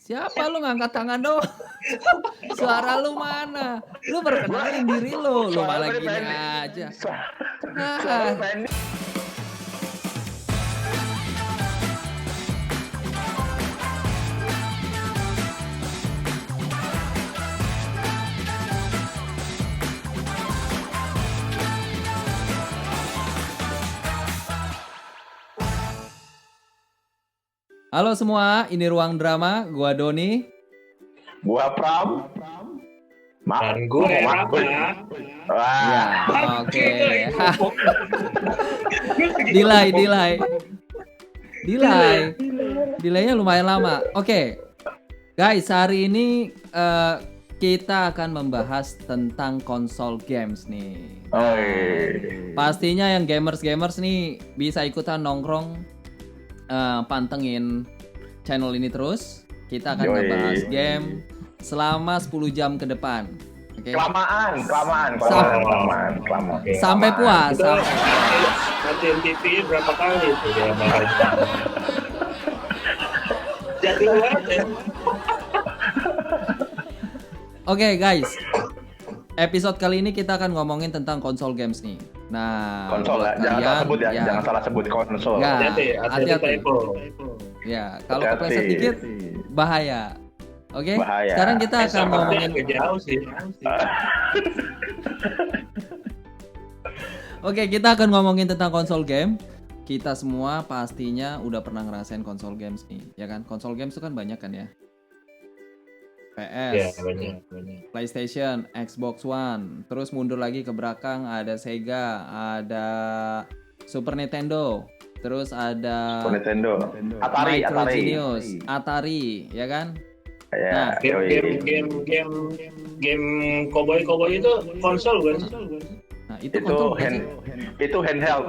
Siapa lu ngangkat tangan doang? Suara lu mana? Lu perkenalin diri lu Suara malah tadi gini pendek. aja. Suara Ah. pendek. Halo semua, ini Ruang Drama, gua Doni. Gua Pram. Dan gue Rama. Wah. Ya, oke. Delaynya lumayan lama. Oke. Guys, hari ini kita akan membahas tentang konsol games nih. Pastinya yang gamers nih bisa ikutan nongkrong, pantengin channel ini terus. Kita akan ngebahas game selama 10 jam ke depan. Okay. Kelamaan. Sampai puas. Nanti MTV berapa kali itu dia bahas. Jadi Oke, guys. Episode kali ini kita akan ngomongin tentang konsol games nih. Nah, konsol ya, jangan salah sebut ya, jangan salah sebut konsol. Hati-hati. Ya, kalau kepleset dikit bahaya. Oke. Bahaya. Sekarang kita akan ngomongin jauh sih. Oke, kita akan ngomongin tentang konsol game. Kita semua pastinya udah pernah ngerasain konsol games nih, ya kan? Konsol games itu kan banyak kan ya? PS, ya, banyak. PlayStation, Xbox One, terus mundur lagi ke belakang ada Sega, ada Super Nintendo, terus ada Super Nintendo, Atari, Micro Genius, Atari, ya kan? Ya, game cowboy itu konsol kan? Nah, itu handheld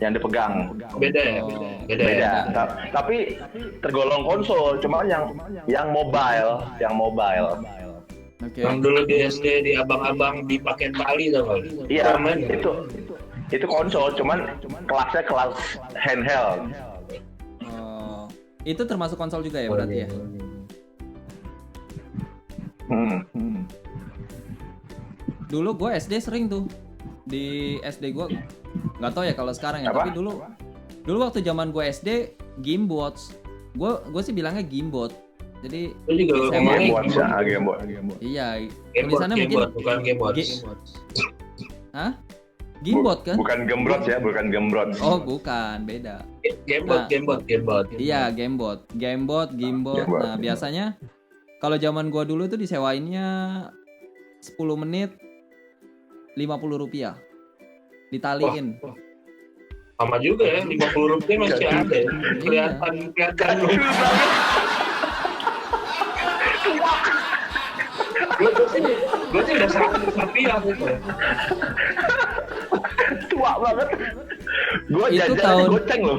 yang dipegang. Beda. Tapi tergolong konsol, cuma yang mobile. Okay. Yang dulu di SD di abang-abang dipakai Bali tuh. Iya, itu konsol, cuman kelasnya kelas handheld. Itu termasuk konsol juga ya berarti ya? Dulu gue SD sering tuh di SD gue, nggak tahu ya kalau sekarang ya. Apa? Tapi dulu waktu zaman gue SD Gamebots, gue sih bilangnya Gamebot. Jadi Gamebots. Iya, tulisannya mungkin bukan Gamebot. Hah? Gamebot kan? Bukan Gamebot ya, bukan Gamebot. Oh, bukan, beda. Gamebot. Iya, Gamebot. Nah, biasanya kalau zaman gue dulu tuh disewainnya 10 menit Rp50 ditaliin. Sama juga ya, Rp50 masih ada. Kelihatan. Gue sih udah Rp100 gitu. Tua banget. Gue itu jajan tahun goceng loh.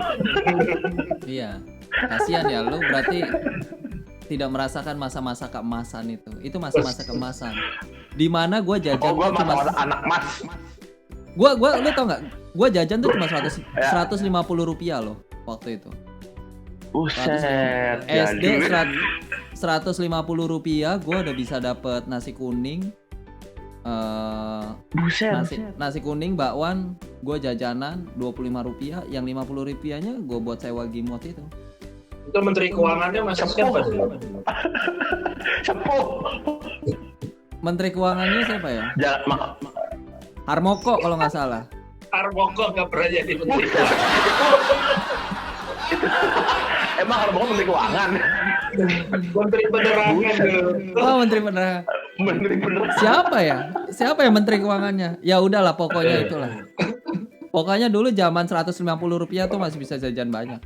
Iya, kasihan ya lu berarti tidak merasakan masa-masa keemasan itu. Itu masa-masa keemasan. Di mana gue jajan gue cuma anak mas. Gue lu tau nggak? Gue jajan tuh cuma Rp150 loh waktu itu. Buset. SD Rp150 gue udah bisa dapet nasi kuning. Nasi kuning bakwan, gue jajanan Rp25, yang Rp50-nya gue buat sewa Gamebot itu. Itu Menteri Keuangannya masih siapa sih? Sepuh. Menteri Keuangannya siapa ya? Harmoko kalau nggak salah. Harmoko nggak pernah jadi Menteri Keuangan. Emang Harmoko Menteri Keuangan? Menteri Penerangan. Oh, Menteri Penerangan. Siapa ya Menteri Keuangannya? Ya udahlah, pokoknya itulah. Pokoknya dulu zaman Rp150 tuh masih bisa jajan banyak.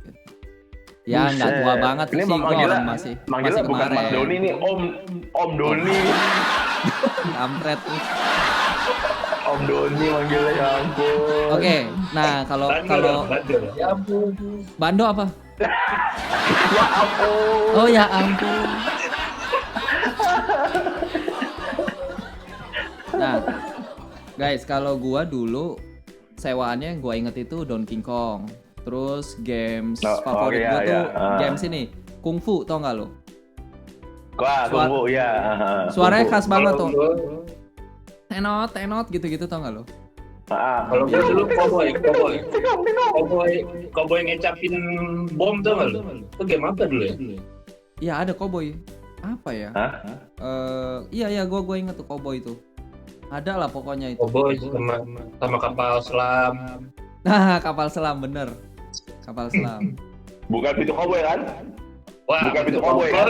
Ya nggak tua banget ini sih, gue orang masih bukan kemarin. Mas Doni nih, Om Doni. Kampret. Om Doni manggilnya, ya ampun. Oke, nah kalau ya ampun. Bando apa? Ya ampun. Oh ya ampun. Nah, guys, kalau gua dulu sewaannya yang gua inget itu Donkey Kong. Terus games favorit gua tuh games ini Kung Fu, tau gak lo? Wah, tunggu ya. Suaranya khas banget tuh. Kalau Tenot gitu-gitu tau gak lo? kalau gue dulu cowboy ngecapin bom tuh nggak lu? Itu game apa dulu ya? Iya ada cowboy. Apa ya? Hah? Iya gue inget tuh cowboy itu. Ada lah pokoknya itu. Cowboy sama kapal selam. Nah kapal selam bener. Kapal selam. Bukan pintu cowboy kan? Wah, Bukan pintu cowboy kan?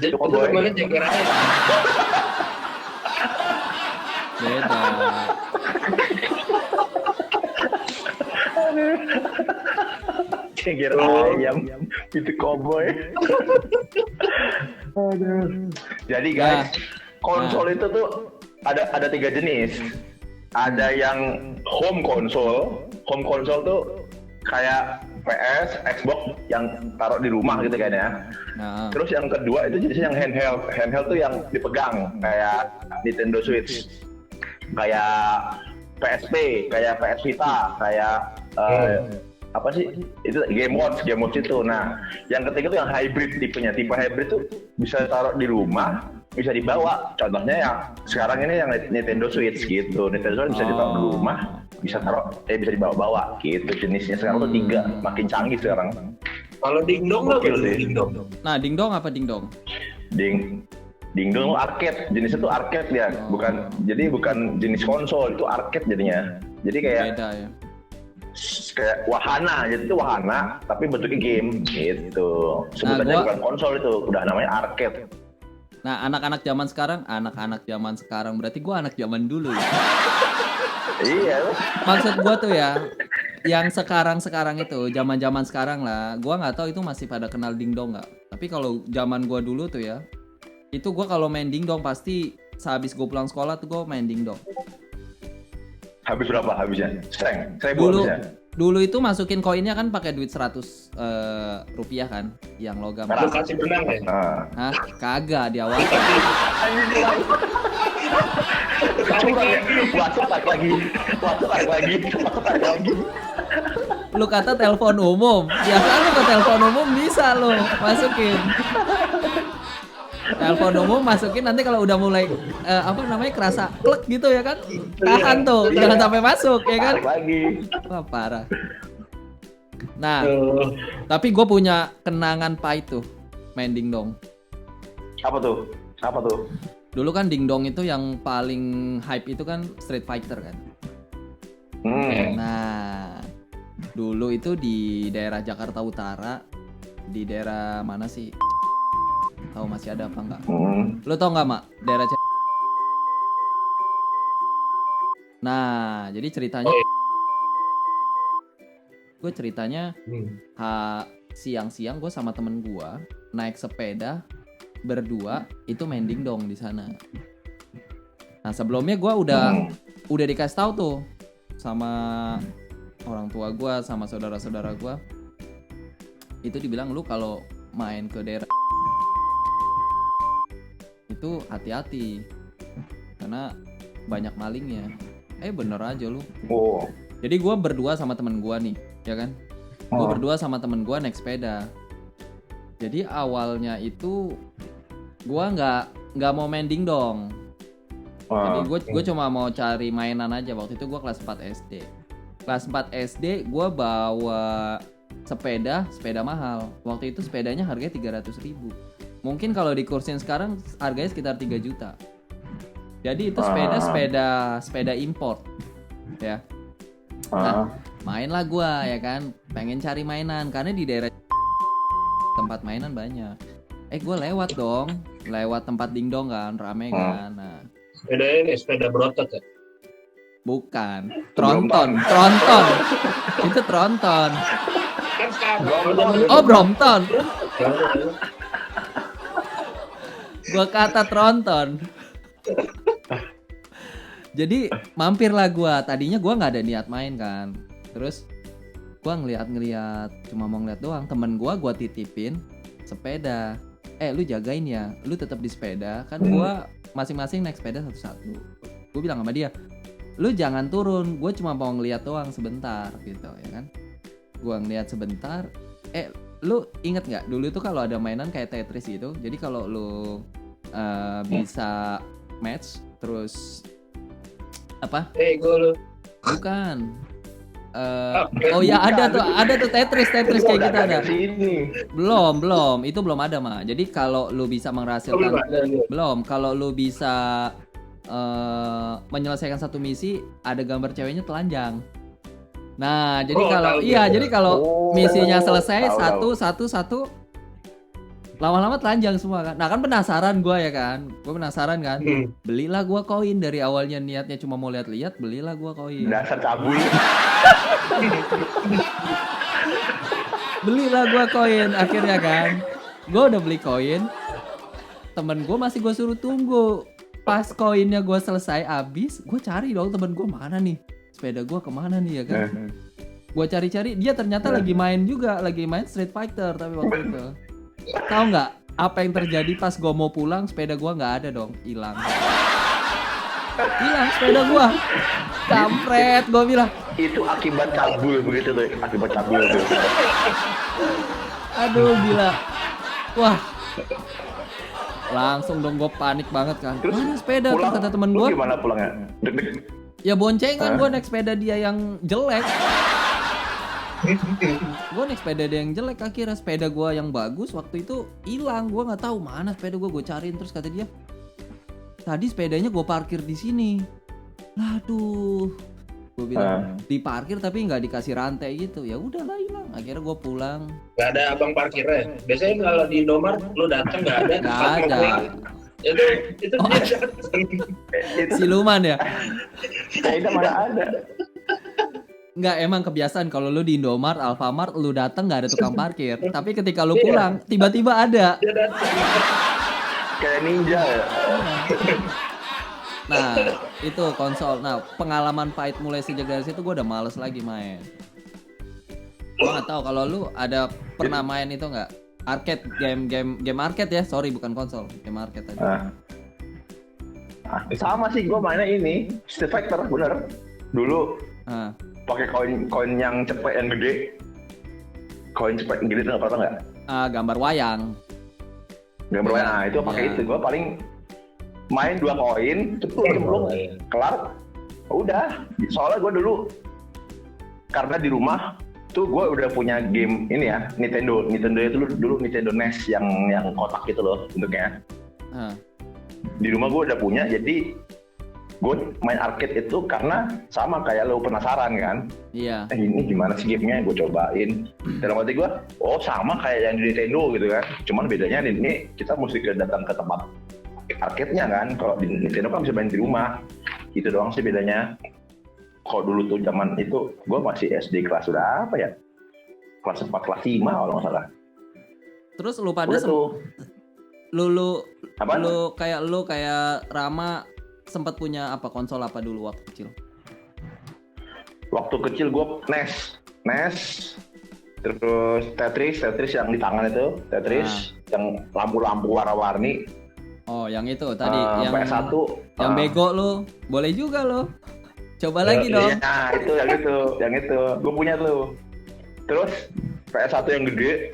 Itu cowboy. kemarin jengker aja. Beda. Cengkir ayam, pintu cowboy. Aduh. Jadi guys, konsol itu tuh ada 3 jenis. Ada yang home console. Home console tuh kayak PS, Xbox yang taruh di rumah gitu kan ya. Nah, Terus yang kedua itu jenisnya yang handheld. Handheld tuh yang dipegang kayak Nintendo Switch, kayak PSP, kayak PS Vita, kayak apa sih itu Game Watch itu. Nah, yang ketiga tuh yang hybrid tipenya. Tipe hybrid tuh bisa taruh di rumah, bisa dibawa. Contohnya yang sekarang ini yang Nintendo Switch gitu. Nintendo Switch bisa ditaruh di rumah, bisa bisa dibawa-bawa gitu. Jenisnya sekarang tuh 3, makin canggih sekarang. Kalau dingdong nggak Gokil boleh sih. dingdong. Nah dingdong apa dingdong? Dingdong arcade, jenisnya tuh arcade ya, bukan jenis konsol, itu arcade jadinya. Jadi kayak Beda ya. wahana, jadi itu wahana tapi bentuknya game gitu. Sebutannya bukan konsol itu, udah namanya arcade. Nah anak-anak zaman sekarang berarti gue anak zaman dulu ya. Iya. Maksud gue tuh ya, yang sekarang itu zaman sekarang lah. Gue nggak tahu itu masih pada kenal dingdong nggak. Tapi kalau zaman gue dulu tuh ya, itu gue kalau main dingdong pasti sehabis gue pulang sekolah tuh gue main dingdong. Habis berapa habisnya? Seribu habisnya. Dulu itu masukin koinnya kan pakai duit 100 rupiah kan, yang logam. Lu kasih benang ya? Hah? Kagak di awal. Masuk tarik lagi. Lu kata telepon umum, biasa lu ke telepon umum bisa lu masukin. Telepon umum masukin, nanti kalau udah mulai kerasa klik gitu ya kan, tahan tuh, jangan sampai masuk ya kan. Tarik lagi. Wah parah. Nah, tapi gue punya kenangan pahit tuh main dingdong. Apa tuh? Dulu kan dingdong itu yang paling hype itu kan Street Fighter kan. Nah, dulu itu di daerah Jakarta Utara, di daerah mana sih? Tahu masih ada apa enggak? Lo tau nggak Mak? Daerah Nah, jadi ceritanya gue siang-siang gue sama temen gue naik sepeda berdua itu main dingdong di sana. Nah sebelumnya gue udah dikasih tahu tuh sama orang tua gue, sama saudara-saudara gue, itu dibilang lu kalau main ke daerah itu hati-hati karena banyak malingnya. Bener aja lu. Jadi gue berdua sama temen gue nih, ya kan? Gue berdua sama temen gue naik sepeda. Jadi awalnya itu gue nggak mau main dingdong. Jadi gue cuma mau cari mainan aja. Waktu itu gue kelas 4 SD. Kelas 4 SD gue bawa sepeda mahal. Waktu itu sepedanya harganya 300.000. Mungkin kalau dikursin sekarang harganya sekitar 3 juta. Jadi itu sepeda import, ya. Nah, mainlah gue ya kan, pengen cari mainan karena di daerah tempat mainan banyak. Gue lewat tempat dingdong kan, rame kan. Nah, sepeda berotot ya? Bukan, tronton. Itu tronton. Kan sekarang. Oh, Brompton. Gua kata tronton. Jadi mampirlah gua. Tadinya gua nggak ada niat main kan. Terus gua ngeliat, cuma mau ngeliat doang. Temen gua titipin sepeda. Lu jagain ya. Lu tetap di sepeda. Kan gua masing-masing naik sepeda satu-satu. Gua bilang sama dia, lu jangan turun. Gua cuma mau ngeliat doang sebentar gitu ya kan. Gua ngeliat sebentar. lu inget nggak dulu tuh kalau ada mainan kayak Tetris gitu, jadi kalau lu bisa match terus apa? Gue lu. Bukan. Oh ya ada tuh Tetris kayak gitu ada. Belum, itu belum ada mah. Jadi kalau lu bisa menghasilkan kalau lu bisa menyelesaikan satu misi ada gambar ceweknya telanjang. Nah, jadi kalau misinya selesai satu lama-lama telanjang semua kan. Nah, kan penasaran gue ya kan. Gue penasaran kan. Belilah gue koin dari awalnya niatnya cuma mau lihat-lihat, belilah gue koin. Dasar cabul. Belilah gue koin akhirnya kan. Gue udah beli koin. Temen gue masih gue suruh tunggu. Pas koinnya gue selesai habis, gue cari dong temen gue mana nih. Sepeda gue kemana nih ya kan. Gue cari-cari, dia ternyata lagi main Street Fighter tapi waktu itu. Tahu nggak apa yang terjadi pas gue mau pulang, sepeda gue nggak ada dong, hilang sepeda gue, kampret gue bilang. Itu akibat cabul begitu tuh, akibat cabul tuh. Aduh gila, wah, langsung dong gue panik banget kan. Terus mana sepeda tuh kata temen gue. Gimana pulangnya? Deg-deg. Ya boncengan gue naik sepeda dia yang jelek. Gue naik sepeda dia yang jelek, akhirnya sepeda gue yang bagus waktu itu hilang. Gue nggak tahu mana sepeda gue cariin, terus kata dia tadi sepedanya gue parkir di sini. Aduh, gue bilang diparkir tapi nggak dikasih rantai gitu. Ya udahlah hilang. Akhirnya gue pulang. Gak ada abang parkirnya. Biasanya kalau di Indomaret lu datang nggak ada. Nggak ada. Itu dia siluman ya. Sepeda mana ada. Enggak, emang kebiasaan kalau lu di Indomaret, Alfamart, lu datang nggak ada tukang parkir. Tapi ketika lu pulang, tiba-tiba ada. Kayak ninja ya. Nah, itu konsol. Nah, pengalaman pahit mulai sejak dari situ gue udah males lagi main. Gue nggak tahu kalau lu ada pernah main itu nggak? Arcade, game arcade ya. Sorry, bukan konsol, game arcade aja. Sama sih, gue mainnya ini Street Fighter, bener. Dulu pakai koin yang cepet yang gede. Koin cepet yang gede itu nggak nggak? Gambar wayang. Gambar wayang, nah itu pakai itu. Gue paling main 2 koin, cemplung, kelar. Udah. Soalnya gue dulu karena di rumah tuh gue udah punya game ini ya, Nintendo itu dulu Nintendo NES yang kotak gitu loh bentuknya. Di rumah gue udah punya, jadi gue main arcade itu karena sama kayak lo penasaran kan. Iya. Ini gimana sih gamenya, gue cobain. Dalam hati gue, oh sama kayak yang di Nintendo gitu kan. Cuman bedanya ini kita mesti datang ke tempat arcade-nya kan. Kalau di Nintendo kan bisa main di rumah. Itu doang sih bedanya. Kalau dulu tuh zaman itu, gue masih SD kelas udah apa ya? Kelas 4, kelas 5 kalau nggak salah. Terus lu pada lu kayak Rama sempat punya apa konsol apa dulu waktu kecil? Waktu kecil gue NES, terus Tetris yang di tangan itu, Tetris yang lampu-lampu warna-warni. Oh, yang itu tadi yang PS1, yang bego lu, boleh juga lo. Coba lagi dong. Iya, yang itu, gue punya tuh. Terus PS1 yang gede,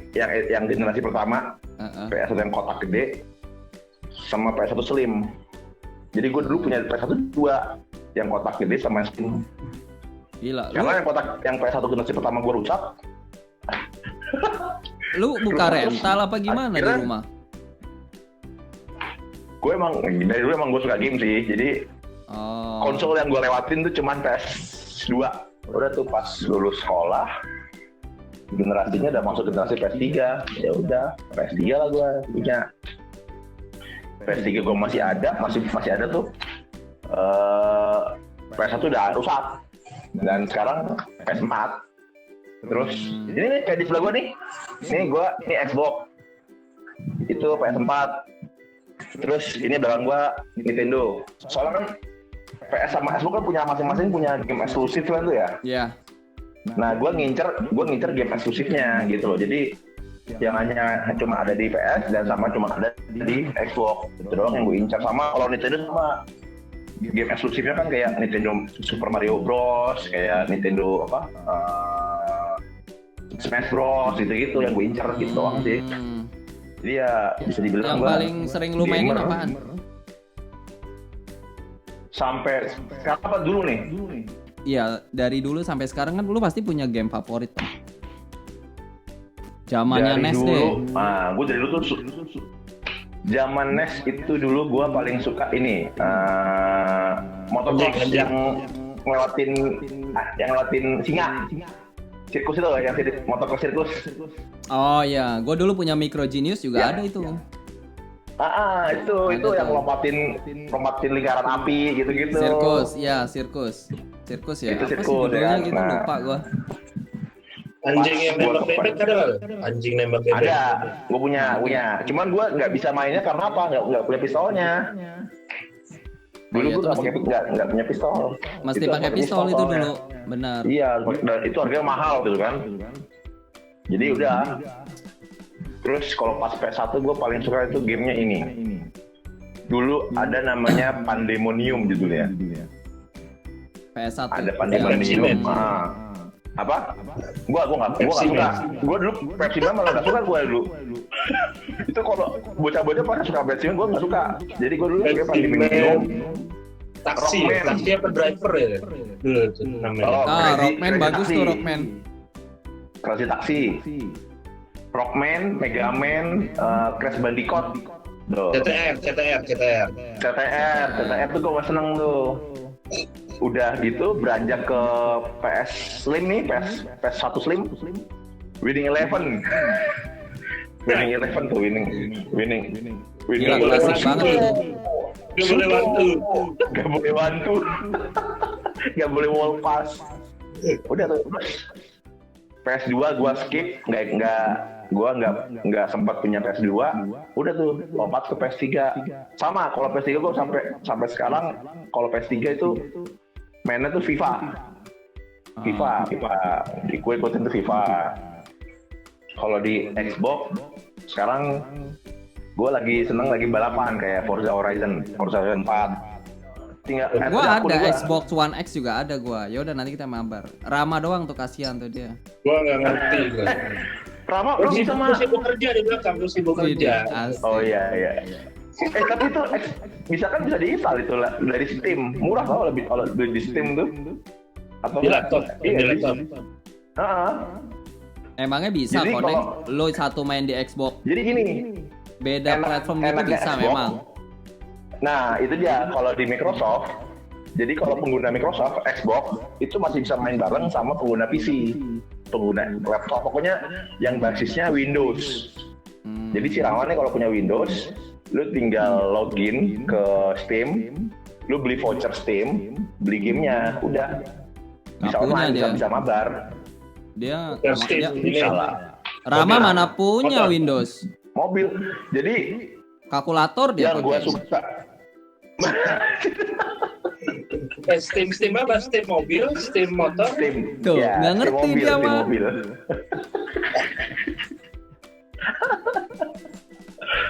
yang generasi pertama, PS1 yang kotak gede, sama PS1 slim. Jadi gue dulu punya PS1 2, yang kotak gede sama yang slim. Gila. Karena yang PS1 generasi pertama gue rusak. Lu buka rental apa gimana di rumah? Gue dari dulu emang gue suka game sih, jadi konsol yang gue lewatin tuh cuman PS2. Udah tuh pas lulus sekolah, generasinya udah masuk generasi PS3. Ya udah, PS3 lah gue punya. PS3 gue masih ada tuh. PS1 udah rusak. Dan sekarang PS4. Terus ini nih kayak di sebelah gue nih. Ini Xbox. Itu PS4. Terus ini belakang gue Nintendo. Soalnya kan PS sama Xbox kan masing-masing punya game eksklusif kan tuh ya. Iya. Nah, gue ngincer game eksklusifnya gitu loh. Jadi yang hanya cuma ada di PS dan cuma ada di Xbox. Itu doang yang gue incar. Sama kalau Nintendo sama game eksklusifnya kan kayak Nintendo Super Mario Bros, kayak Nintendo Smash Bros gitu-gitu yang gue incer gitu doang sih. Jadi ya bisa dibilang yang gua paling sering lu mainin gamer. apaan? Sampai sekarang apa dulu nih? Iya, dari dulu sampai sekarang kan lu pasti punya game favorit. Zamannya Dari NES dulu, deh. gue dari dulu tuh zaman NES itu dulu gue paling suka ini motocross yang ngelewatin singa. Sirkus itu yang motocross sirkus. Oh iya, gue dulu punya Micro Genius juga ada itu. Itu yang lompatin lingkaran api gitu-gitu. Sirkus ya. Sirkus ya. Itu Apa sih sirkus, judulnya ya. gitu Nah. lupa gue. Anjing yang nembak bebek ada nggak? Anjing nembak bebek. Ada, gue punya. Cuman gue nggak bisa mainnya karena apa? Nggak punya pistolnya. Dulu iya, gue itu nggak punya pistol. Mesti Itu pakai pistol itu soalnya. dulu, benar. Iya, dan itu harganya mahal tuh kan. Jadi udah. Terus kalau pas PS1 gue paling suka itu gamenya ini. Dulu ada namanya Pandemonium judulnya. PS1. Ada Pandemonium. Apa? Gua nggak suka. Gua dulu Pepsi Man malah nggak suka gua dulu. Itu kalau bocah-bocah pada suka Pepsi Man, gua nggak suka. Jadi gua dulu suka Pandemonium. Taksi Rockman. apa driver ya? Dulu tuh namanya. Rockman bagus tuh Rockman. Crazy Taxi. Rockman, Mega Man, Crash Bandicoot. CTR. CTR tuh gua seneng tuh. Udah gitu beranjak ke PS Slim nih, PS1 Slim. Winning Eleven tuh winning. Gila, klasik banget itu. Gak boleh bantu. Gak boleh wall pass. Udah tuh. PS2 gua skip, gua nggak sempat punya PS2. Udah tuh lompat ke PS3. Sama, kalau PS3 gua sampai sekarang kalau PS3 itu mainnya tuh FIFA. Di gue ikutin tuh FIFA. Kalau di Xbox sekarang gue seneng lagi balapan kayak Forza Horizon 4. Tinggal Gua ada Xbox One X juga ada gua. Ya udah nanti kita mabar. Rama doang tuh kasihan tuh dia. Gua nggak ngerti. Rama lu bisa mah. Lu sibuk kerja di belakang, lu sibuk kerja. Asik. Oh iya. Tapi itu bisa diinstal itu lah dari Steam. Murah tau lebih kalau beli di Steam tuh. Atau Di laptop. Iya, Di laptop. Emangnya bisa Jadi connect kalau- lo satu main di Xbox. Jadi gini. Beda platform gitu enaknya bisa Xbox. memang. Nah, itu dia kalau di Microsoft. Jadi kalau pengguna Microsoft Xbox itu masih bisa main bareng sama pengguna PC, pengguna laptop, pokoknya yang basisnya Windows. Jadi si Rawannya kalau punya Windows, lu tinggal login ke Steam, lu beli voucher Steam, beli gamenya, udah bisa Nggak punya online, dia. bisa mabar. Dia Steam. Bisa lah. Rama mana punya Motor. Windows? Mobil. Jadi Kalkulator dia yang gua pakai. suka Steam apa? Steam mobil, Steam motor. Steam. Tuh, Ya, nggak Steam ngerti mobil, dia, Steam mah. mobil.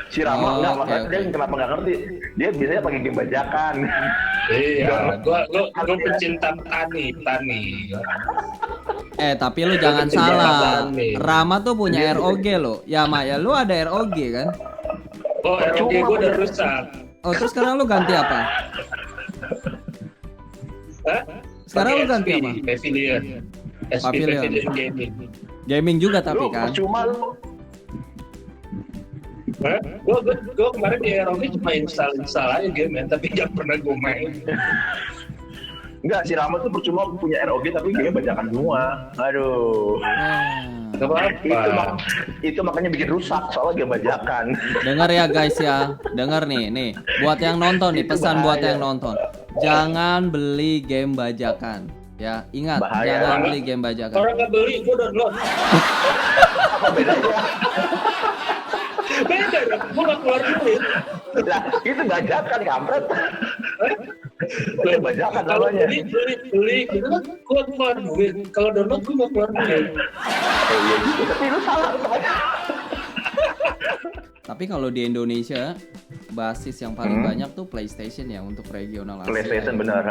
Si Rama Oh, nggak, oke, makanya dia oke. kenapa nggak ngerti? Dia biasanya pakai game bajakan. Iya, gua pencinta tani. Tapi lu jangan Iya, salah. nih. Rama tuh punya ROG lo. Ya ya lu ada ROG kan? Oh, ROG gua udah rusak. Oh terus sekarang lu ganti apa? Hah? Sekarang lu Pakai ganti SP, apa? Pavilion. SP Pavilion. Pavilion Gaming. Gaming juga tapi Lu kan. percuma lu. Hah? Gua kemarin di ROG cuma install aja game ya, tapi nggak pernah gua main. Enggak, si Rama tuh percuma punya ROG tapi game bajakan semua. Aduh. Gak apa-apa. Itu makanya bikin rusak soalnya game bajakan. Dengar ya guys ya. Dengar nih. Buat yang nonton nih, Itu pesan buat bahaya. yang nonton. Jangan beli game bajakan. Ya, ingat, Bahaya. jangan beli game bajakan. Orang nggak beli, gua download. Apa bedanya? Beda dong, gua nggak keluar duit. Lah, itu bajakan kampret. Itu bajakan Kalau namanya. beli, gitu kan gua keluar duit. Kalau download gua nggak keluar duit. Oh iya gitu, tapi lu salah. Tapi kalau di Indonesia basis yang paling banyak tuh PlayStation ya untuk regional Asia. PlayStation benar.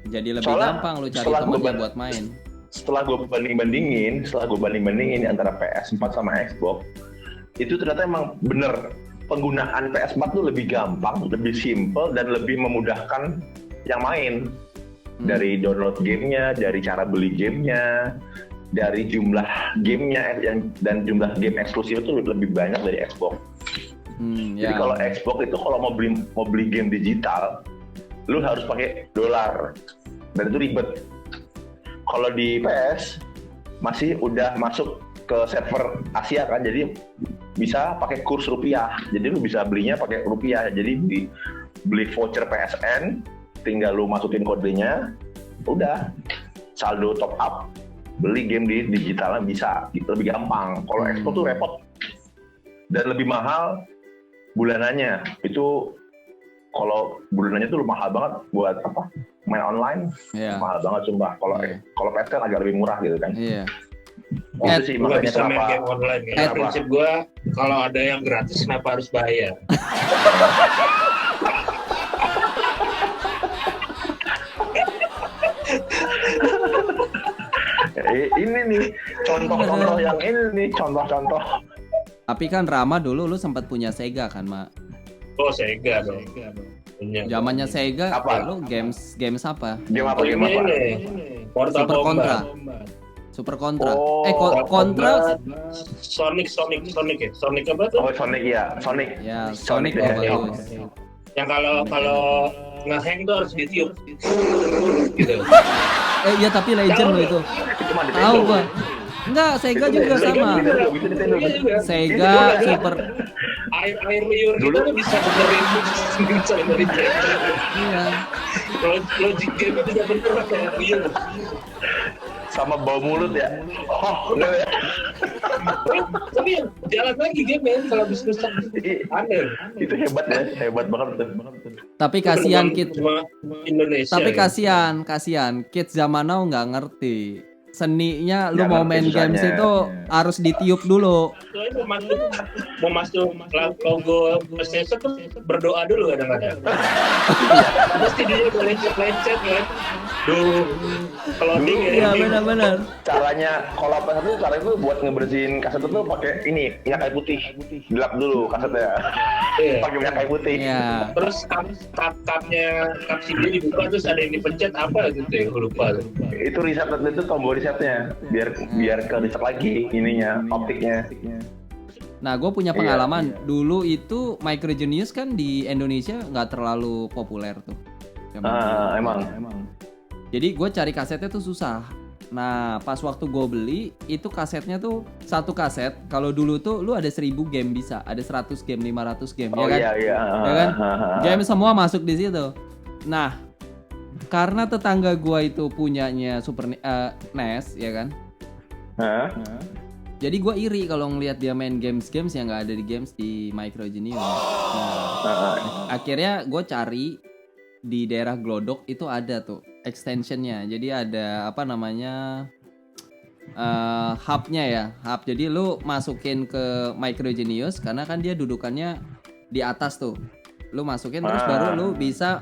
Jadi lebih Soalnya gampang lu cari setelah temennya gua- buat main. setelah gue banding-bandingin antara PS4 sama Xbox, itu ternyata emang bener penggunaan PS4 tuh lebih gampang, lebih simple dan lebih memudahkan yang main. Dari download gamenya, dari cara beli gamenya, dari jumlah gamenya dan jumlah game eksklusif itu lebih banyak dari Xbox. Jadi kalau Xbox itu kalau mau beli game digital, lu harus pakai dolar dan itu ribet. Kalau di PS masih udah masuk ke server Asia kan, jadi bisa pakai kurs rupiah. Jadi lu bisa belinya pakai rupiah. Jadi beli voucher PSN, tinggal lu masukin kodenya, udah saldo top up, beli game di digitalnya bisa, lebih gampang. Kalau Xbox tuh repot dan lebih mahal bulanannya. Itu kalau bulanannya tuh mahal banget buat apa? Main online, mahal banget sumpah. Kalau PS kan agak lebih murah gitu kan. Iya. Itu sih makanya bisa main game online. Ya. Prinsip gue kalau ada yang gratis kenapa harus bayar? Ini nih contoh-contoh yang ini nih contoh-contoh. Tapi kan Rama dulu lu sempat punya Sega kan, Mak? Oh, Sega dong. Zamannya Sega, apa? lu games apa? Game apa? Super Contra. Super Contra. Oh, Contra. Sonic ya. Sonic apa tuh? Oh, Sonic ya. Sonic. Ya, Sonic ya. bagus. Yang kalau nge-hang tuh harus ditiup. Gitu. Iya tapi legend lo itu. Tahu gua. Enggak, Sega juga sama. Sega Super. Air liur kita tuh bisa benerin dari channel. Iya. Logic game itu udah bener kayak liur. Sama bau mulut ya. Oh, enggak ya. Tapi jalan lagi game ya kalau habis rusak. Aneh. Itu hebat ya, hebat banget tuh. Tapi kasihan kids Indonesia. Tapi kasihan kids zaman now nggak ngerti. Seninya lu mau main games itu harus ditiup dulu. Mau masuk logo PlayStation tuh berdoa dulu kadang-kadang. Pasti dia lecet kan. Duh, loading Iya ya. benar. Caranya kalau caranya itu buat ngebersihin kaset itu pakai ini minyak kayu putih. Dilap dulu kasetnya. Pakai minyak kayu putih. Iya. Terus kap CD dibuka terus ada yang dipencet apa gitu ya, gue lupa. Itu reset itu tombol resetnya biar ke reset lagi ininya optiknya. Nah, gue punya pengalaman. Dulu itu Micro Genius kan di Indonesia nggak terlalu populer tuh. Emang. Jadi gue cari kasetnya tuh susah. Nah, pas waktu gue beli itu kasetnya tuh satu kaset. Kalau dulu tuh lu ada 1000 game bisa, ada 100 game, 500 game, ya kan? Iya. Ya kan? Game semua masuk di situ. Nah, karena tetangga gue itu punyanya Super NES, ya kan? Jadi gue iri kalau ngelihat dia main games yang nggak ada di games di Micro Genius. Nah, akhirnya gue cari di daerah Glodok itu ada tuh extensionnya. Jadi ada apa namanya hubnya ya, hub. Jadi lu masukin ke Micro Genius karena kan dia dudukannya di atas tuh. Lu masukin terus baru lu bisa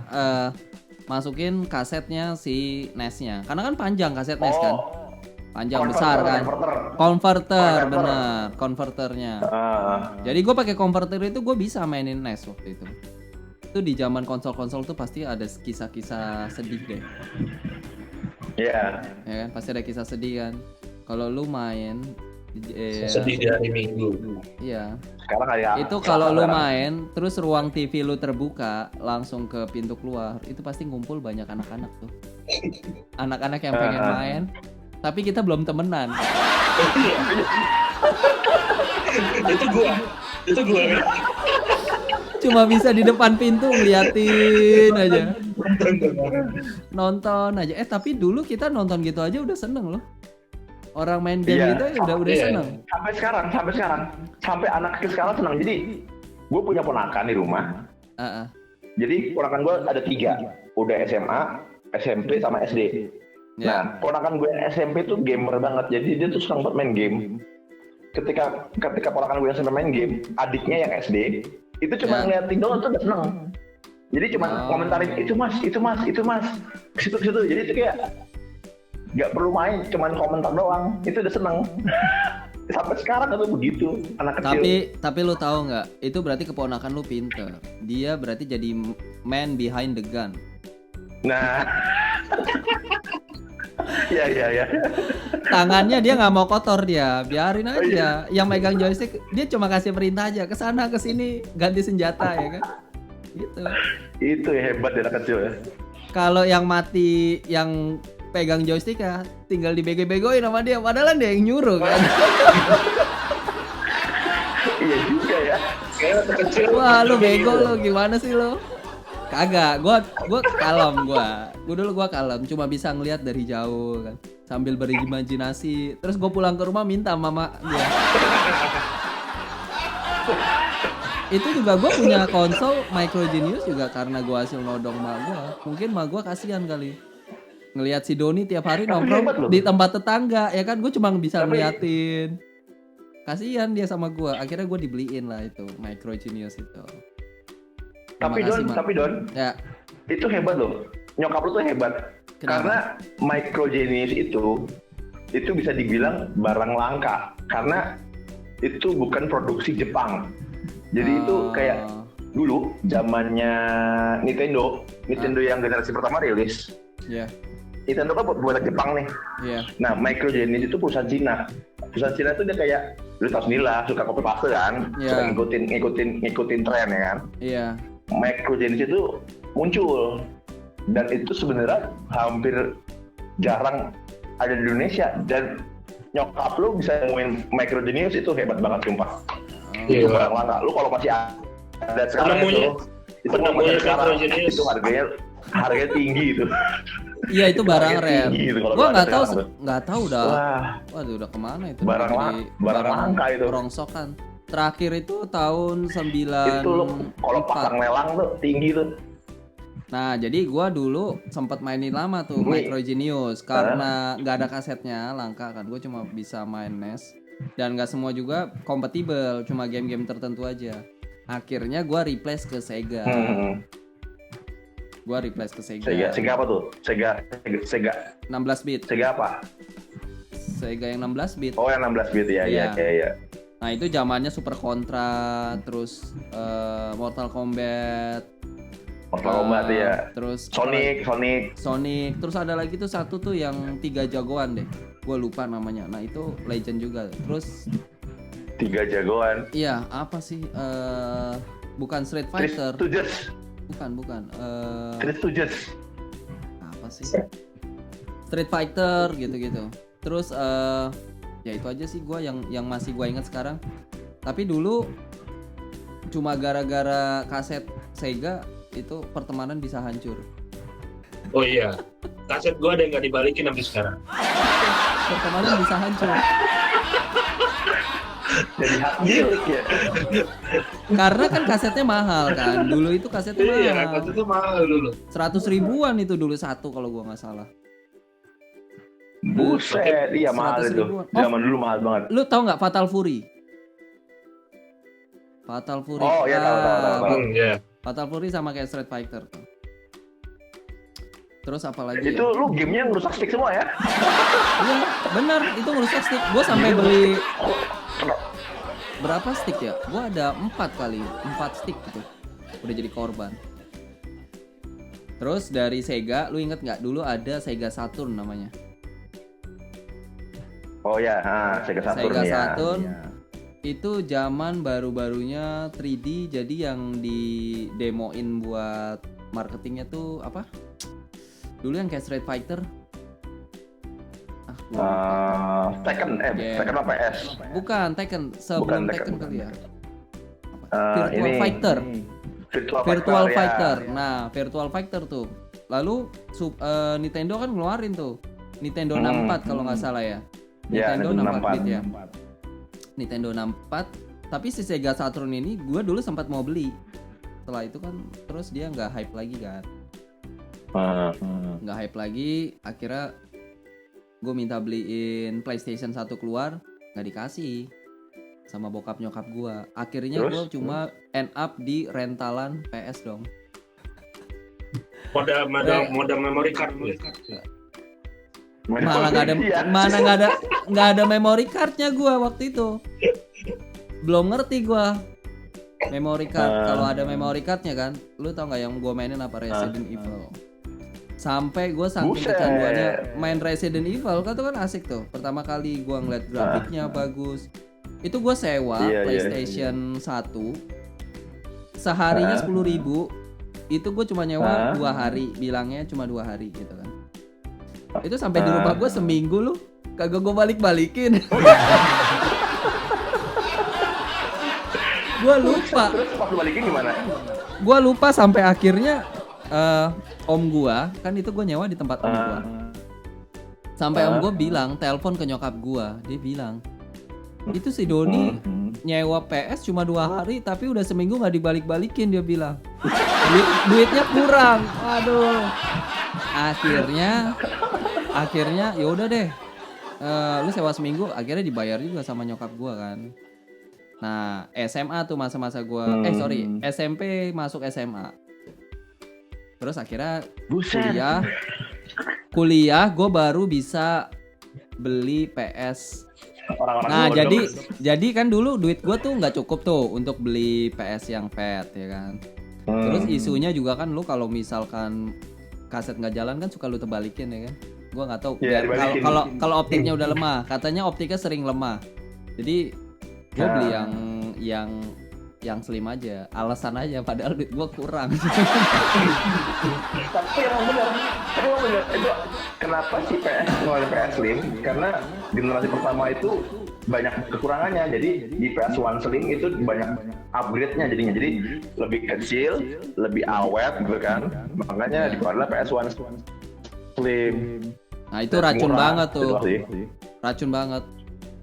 masukin kasetnya si NES-nya. Karena kan panjang kaset NES kan. Panjang besar kan. Converter bener, konverternya. Jadi gue pakai converter itu gue bisa mainin NES waktu itu. Itu di zaman konsol-konsol tuh pasti ada kisah-kisah sedih deh. Iya. Ya kan, pasti ada kisah sedih kan. Kalau lu main sedih di hari Minggu. Iya. Sekarang kayak itu kalau lu main terus ruang TV lu terbuka langsung ke pintu keluar, itu pasti ngumpul banyak anak-anak tuh. Anak-anak yang pengen main, tapi kita belum temenan. Itu gua. Cuma bisa di depan pintu ngeliatin aja. Nonton aja. Tapi dulu kita nonton gitu aja udah seneng loh. Orang main game gitu udah seneng. Sampai sekarang. Sampai anak kecil sekarang seneng. Jadi gue punya ponakan di rumah. Jadi ponakan gue ada 3. Udah SMA, SMP sama SD. Nah, ponakan gue yang SMP tuh gamer banget. Jadi dia tuh seneng banget main game. Ketika ponakan gue yang seneng main game, adiknya yang SD itu cuma ngeliatin doang tuh udah seneng. Jadi cuma komentarin itu mas, ke situ. Jadi itu kayak nggak perlu main, cuman komentar doang, itu udah seneng. Sampai sekarang itu begitu, anak kecil. Tapi lu tahu nggak? Itu berarti keponakan lu pinter. Dia berarti jadi man behind the gun. Nah, ya. Tangannya dia nggak mau kotor dia, biarin aja. Yang megang joystick dia cuma kasih perintah aja, ke sana ke sini ganti senjata ya kan. Gitu. Itu ya hebat ya anak kecil ya. Kalau yang mati yang pegang joystick ya tinggal dibego-begoin sama dia, padahal dia yang nyuruh kan. Iya juga ya. Kayak waktu kecil. Wah, lu bego lu, gimana sih lu? Kagak, gua kalem gua dulu kalem, cuma bisa ngelihat dari jauh kan, sambil berimajinasi. Terus gua pulang ke rumah minta mama gua. Itu juga gua punya konsol Micro Genius juga karena gua hasil nodong mak gua. Mungkin mak gua kasihan kali. Ngelihat si Doni tiap hari nongkrong di tempat tetangga, ya kan gue cuma bisa ngeliatin. Kasihan dia sama gue, akhirnya gue dibeliin lah itu Micro Genius itu. Tapi Don, ya. Itu hebat loh, nyokap lu tuh hebat. Kenapa? Karena Micro Genius itu bisa dibilang barang langka, karena itu bukan produksi Jepang. Jadi itu kayak dulu zamannya Nintendo yang generasi pertama rilis. Iya. Nintendo kan buatan Jepang nih. Iya. Nah, Micro Genius itu perusahaan Cina. Perusahaan Cina itu dia kayak, lu tau sendiri lah, suka copy paste kan, suka ngikutin tren ya kan. Iya. Micro Genius itu muncul dan itu sebenarnya hampir jarang ada di Indonesia, dan nyokap lu bisa nemuin Micro Genius itu hebat banget sumpah. Itu barang langka. Lu kalau masih ada sekarang itu namanya sekarang itu harganya tinggi itu. Iya, itu barang rare. Gitu, gua nggak tahu dah. Waduh, udah kemana itu? Barang langka itu. Rongsokan. Terakhir itu tahun 9. Itu lu kalau pasang lelang tuh tinggi tuh. Nah, jadi gua dulu sempat mainin lama tuh Micro Genius karena nggak ada kasetnya, langka kan. Gua cuma bisa main NES dan nggak semua juga kompatibel, cuma game-game tertentu aja. Akhirnya gua replace ke Sega. Gua replace ke Sega. Sega apa tuh? Sega 16 bit. Sega apa? Sega yang 16 bit. Oh, yang 16 bit ya. Iya. Nah, itu zamannya Super Contra, terus Mortal Kombat ya. Terus Sonic. Terus ada lagi tuh satu tuh yang 3 jagoan deh. Gua lupa namanya. Nah, itu legend juga. Terus 3 jagoan. Iya, apa sih? Bukan Street Fighter. Bukan. Apa sih? Street Fighter gitu-gitu. Terus ya itu aja sih gue yang masih gue ingat sekarang. Tapi dulu cuma gara-gara kaset Sega itu pertemanan bisa hancur. Oh iya, kaset gue ada yang nggak dibalikin sampai sekarang. Pertemanan bisa hancur. Jadi hak milik ya. Karena kan kasetnya mahal kan. Dulu itu kasetnya mahal. Iya, kasetnya mahal dulu. 100 ribuan itu dulu satu kalau gua nggak salah. Buset, iya mahal itu. Zaman dulu mahal banget. Lu tahu nggak Fatal Fury? Oh iya, tahu. Iya. Fatal Fury sama kayak Street Fighter tuh. Terus apa lagi? Itu lu gamenya ngerusak stick semua ya? Iya, benar, itu ngerusak stick. Gua sampai beli berapa stick ya? Gua ada 4 stick gitu. Udah jadi korban. Terus dari Sega, lu inget nggak dulu ada Sega Saturn namanya? Oh ya, Sega Saturn ya. Itu zaman baru-barunya 3D, jadi yang di demoin buat marketingnya tuh apa? Dulu yang kayak Street Fighter. Tekken apa PS? Bukan Tekken, sebelum Tekken kali ya. Virtual Fighter. Virtual Fighter. Nah, Virtual Fighter tuh. Lalu Nintendo kan ngeluarin tuh. Nintendo 64 kalau nggak salah ya. Nintendo 64 bit ya. Nintendo 64. Tapi si Sega Saturn ini gue dulu sempat mau beli. Setelah itu kan terus dia nggak hype lagi kan. Nggak hype lagi, akhirnya gue minta beliin PlayStation 1 keluar, nggak dikasih sama bokap nyokap gue. Akhirnya gue cuma end up di rentalan PS dong. Mode memory card. Malah nggak ada memory cardnya gue waktu itu. Belum ngerti gue memory card. Kalau ada memory cardnya kan, lu tau nggak yang gue mainin apa? Resident Evil. Sampai gue saking kecanduannya main Resident Evil, kan tuh kan asik tuh. Pertama kali gue ngeliat grafiknya bagus. Itu gue sewa PlayStation 1. Seharinya 10.000. Itu gue cuma nyewa 2 hari, bilangnya cuma 2 hari gitu kan. Itu sampai di rumah gue seminggu lu kagak gue balik-balikin. Gue lupa. Terus pas balikin gimana? Gue lupa sampai akhirnya om gue kan itu gue nyewa di tempat om gue. Sampai om gue bilang, telepon ke nyokap gue, dia bilang itu si Doni nyewa PS cuma 2 hari tapi udah seminggu nggak dibalik-balikin, dia bilang. Duitnya kurang. Aduh. Akhirnya ya udah deh, lu sewa seminggu, akhirnya dibayar juga sama nyokap gua kan. Nah SMA tuh masa-masa gua SMP masuk SMA. Terus akhirnya kuliah gua baru bisa beli PS. Nah jadi kan dulu duit gua tuh nggak cukup tuh untuk beli PS yang fat ya kan. Terus isunya juga kan lu kalau misalkan kaset nggak jalan kan suka lu terbalikin ya kan. Gua nggak tahu kalau optiknya udah lemah, katanya optiknya sering lemah, jadi gue beli yang slim aja, alasan aja, padahal duit gue kurang. Tapi emang bener itu kenapa sih PS ngeluarin PS Slim, karena generasi pertama itu banyak kekurangannya. Jadi di PS1 Slim itu banyak upgrade-nya jadinya, jadi lebih kecil, lebih awet gitu kan, makanya dikeluarin PS1 Slim. Nah itu racun banget tuh, racun banget,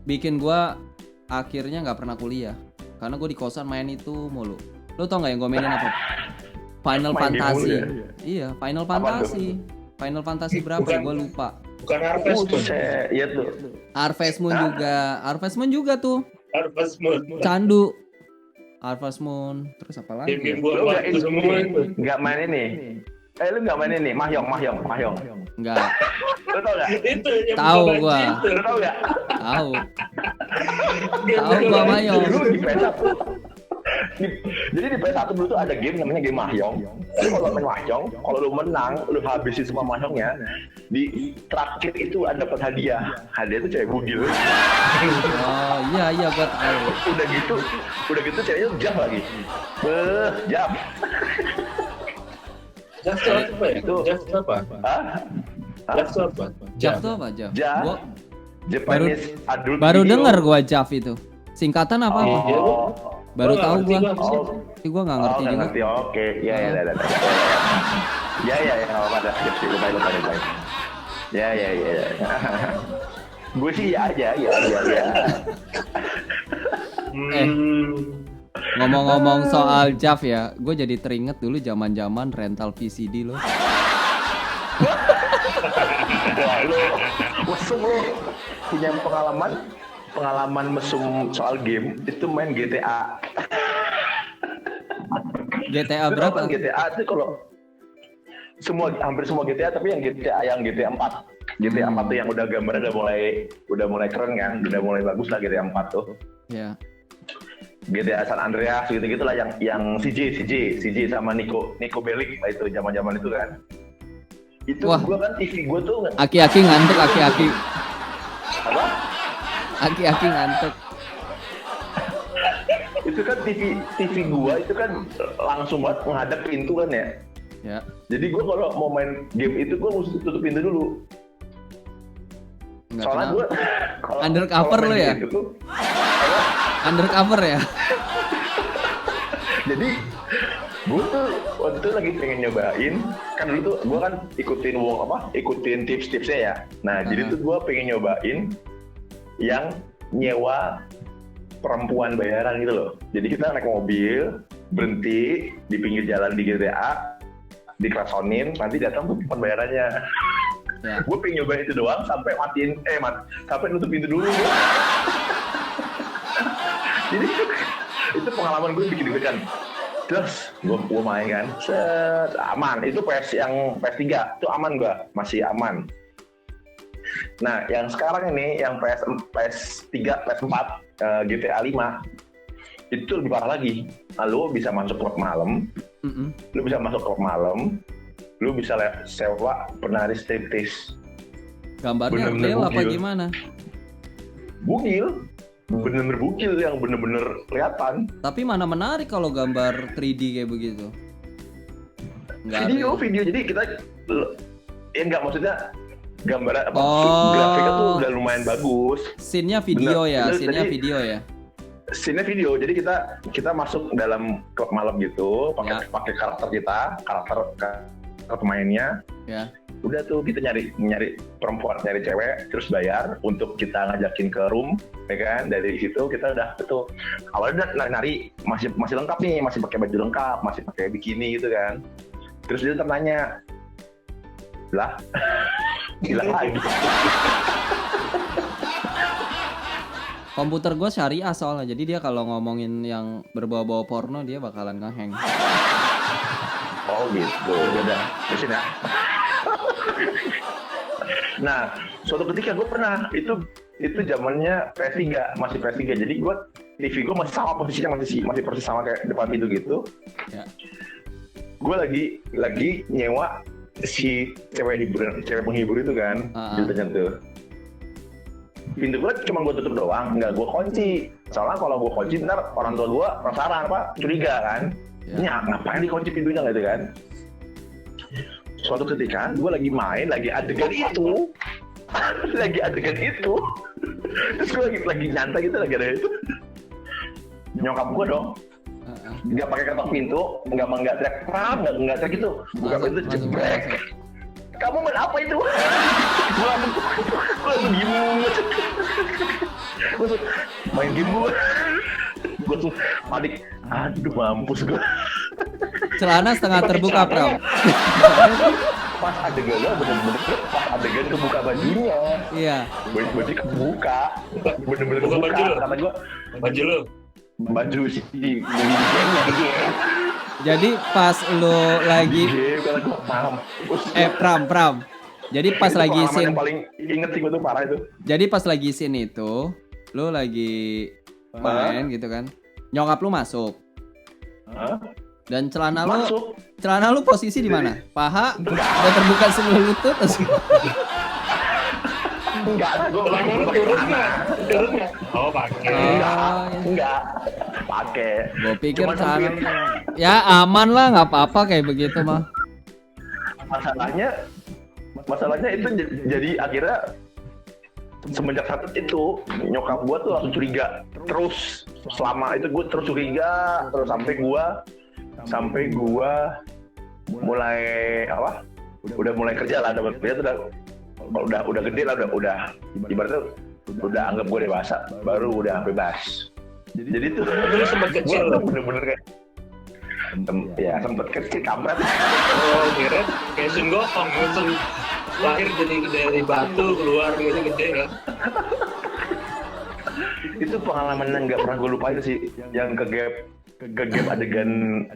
bikin gua akhirnya nggak pernah kuliah karena gue di kosan main itu mulu. Lo tau nggak yang gue mainin apa? Final Fantasy. Iya, Final Fantasy. Final Fantasy berapa? Gue lupa. Bukan Harvest Moon. Iya tuh. Harvest Moon juga tuh. Harvest Moon. Candu. Harvest Moon. Terus apa lagi? Game buat waktu semua itu. Nggak main ini. Lu nggak main ini? Mahjong. Enggak. Lu tau nggak? Itu yang Tahu gua. Lu tau nggak? Tahu gua Mahjong. Dulu di PS1. Jadi di PS1 dulu tuh ada game namanya game Mahjong. Lu kalau main Mahjong, kalau lu menang, lu habisin semua Mahjongnya, di terakhir itu ada dapat hadiah. Hadiah itu cewek bugil. Oh iya gua tahu. Udah gitu ceweknya jam lagi. Jam. Jaf itu apa ya? Jaf itu apa? Jaf itu apa? Jaf itu apa? Jaf. Japanese adult Baru video. dengar gua Jaf itu. Singkatan apa? Baru tahu gua. Tapi gua nggak ngerti juga. Ngerti. Oke. Ya. Ya, enggak apa-apa dah. Lupa. Ya. Gue sih ya aja, ya. Ngomong-ngomong soal Jaf ya, gue jadi teringet dulu zaman-zaman rental VCD lo. Wah, mesum lo punya pengalaman mesum soal game itu main GTA. GTA berapa? GTA itu kalau hampir semua GTA, tapi yang GTA 4. GTA 4 tuh yang udah gambarnya udah mulai keren kan, udah mulai bagus lah GTA 4 tuh. Iya. GTA San Andreas gitu lah yang CJ sama Nico Bellic lah itu zaman-zaman itu kan. Itu gua kan TV gua tuh aki-aki ngantuk. Apa? Aki-aki ngantuk. Itu kan TV gua itu kan langsung banget menghadap pintu kan ya. Ya. Jadi gua kalau mau main game itu gua mesti tutup pintu dulu. Enggak. Soalnya gua undercover lo ya? Undercover ya? Jadi gue tuh waktu itu lagi pengen nyobain, kan dulu tuh gue kan ikutin tips-tipsnya ya. Nah jadi tuh gue pengen nyobain yang nyewa perempuan bayaran gitu loh. Jadi kita naik mobil, berhenti di pinggir jalan di GTA, dikrasonin, nanti datang tuh pembayarannya. Ya. Gue pengen nyobain itu doang sampai sampai nutup pintu dulu. Jadi itu pengalaman gue bikin deg-degan. Terus gue main kan, aman. Itu PS3 itu aman, gue masih aman. Nah, yang sekarang ini, yang PS3, PS4, GTA 5, itu lebih parah lagi. Nah, lu bisa masuk klub malam, lu bisa sewa penari striptease. Gambarnya Bener-bener real apa bugil. gimana? Bugil, bener-bener bugil yang bener-bener kelihatan. Tapi mana menarik kalau gambar 3D kayak begitu. Nggak real. Video, jadi kita, ya nggak maksudnya gambar apa, Oh. grafiknya tuh udah lumayan bagus. Scene-nya video Bener. ya, Bener, scene-nya tadi- video ya. Scene-nya video, jadi kita masuk dalam klub malam gitu, pakai karakter pemainnya. Ya. Udah tuh kita nyari perempuan, nyari cewek, terus bayar untuk kita ngajakin ke room, ya kan? Dari situ kita udah tuh awalnya nari masih lengkap nih, masih pakai baju lengkap, masih pakai bikini gitu kan. Terus dia nanya, lah, gila lagi. Komputer gue syariah soalnya, jadi dia kalau ngomongin yang berbau-bau porno dia bakalan ngehang. Oh gitu, udah, terusin ya. Nah, suatu ketika gue pernah itu zamannya PS3, masih PS3. Jadi gue TV gue masih sama posisinya, masih persis sama kayak depan pintu gitu. Ya. Gue lagi nyewa si cewek penghibur itu kan, ceritanya tuh. Pintu gue cuma gue tutup doang, nggak gue kunci. Soalnya kalau gue kunci ntar orang tua gue penasaran curiga kan. Ini ngapain dikunci pintunya gitu kan. Suatu ketika gue lagi main, lagi adegan itu terus gue lagi nyantai gitu, lagi ada itu nyokap gue dong nggak pakai ketok pintu, nggak teriak nggak teriak gitu, buka pintu jebrek. Kamu main apa itu? Gue langsung gimana? Main game gue langsung panik. Aduh mampus gue. Celana setengah terbuka, Pram. Pas adegan bener-bener pas adegan kebuka bajunya. Iya. Baju kebuka, bener-bener Buka kebuka. baju lu? Kata gue, Baju lu. baju si game-nya gitu. Jadi pas lu lagi Game kata gue mampus. Pram. Jadi pas Itu lagi pengalaman scene, yang paling inget sih gue tuh parah itu. jadi pas lagi scene itu, lu lagi main gitu kan. Nyokap lu masuk. Hah? Dan celana Masuk. lu posisi di mana? Paha udah terbuka sebelah lutut terus. Enggak, gue Turunnya. Oh, pakai. enggak pakai. Gue pikir Cuman celana sempit. ya aman lah, nggak apa-apa kayak begitu mah. Masalahnya itu jadi akhirnya semenjak saat itu nyokap gue tuh langsung curiga terus. Selama itu gue terus curiga terus sampai gue mulai udah mulai kerja lah, udah gede lah, udah ibaratnya udah anggap gue dewasa, baru udah bebas. Jadi tuh Dulu sempat kecil. gue bener-bener kayak sempet kecil kampret. Oh, kira kayak Sun Gokong, langsung lahir dari batu keluar gitu gede kan. Itu pengalaman yang nggak pernah gue lupa itu sih, yang ke gap adegan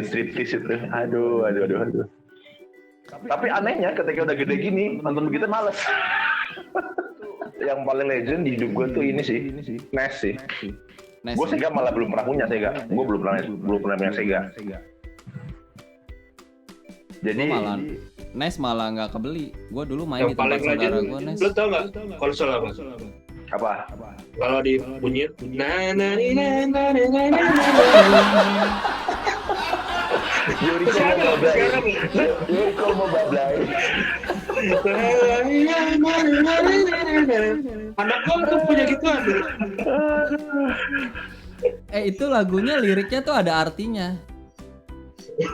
striptease itu. Aduh. Tapi anehnya ketika udah gede gini nonton begitu males. Yang paling legend di hidup gue tuh ini sih, NES sih. Nice. Gue Sega malah belum pernah punya Sega. Gue belum pernah punya Sega. Jadi Gua malah NES malah nggak kebeli. Gue dulu main di Yang paling tempat saudara legend, gue NES. lu tau nggak konsol apa? apa? Kalau dibunyiin, Yuriko mau bablay. Yuriko mau bablay. Anak gua tuh punya gituan. Itu lagunya liriknya tuh ada artinya.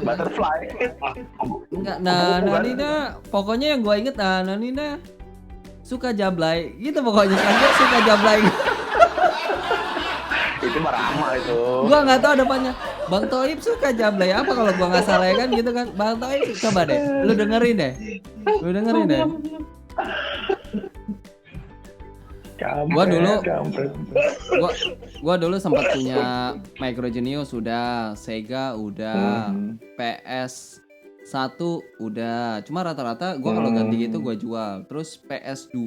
Butterfly. Enggak, Nina, pokoknya yang gue inget Nina suka jablay gitu pokoknya kan dia suka jablay. Itu marama itu. Gua nggak tahu depannya. Bang Toib suka jablay apa kalau gua nggak salah ya kan gitu kan. Bang Toib coba deh, lu dengerin deh. Gua dulu sempat punya Micro Genius udah, Sega udah, PS Satu udah, cuma rata-rata gue kalau ganti gitu gue jual. Terus PS2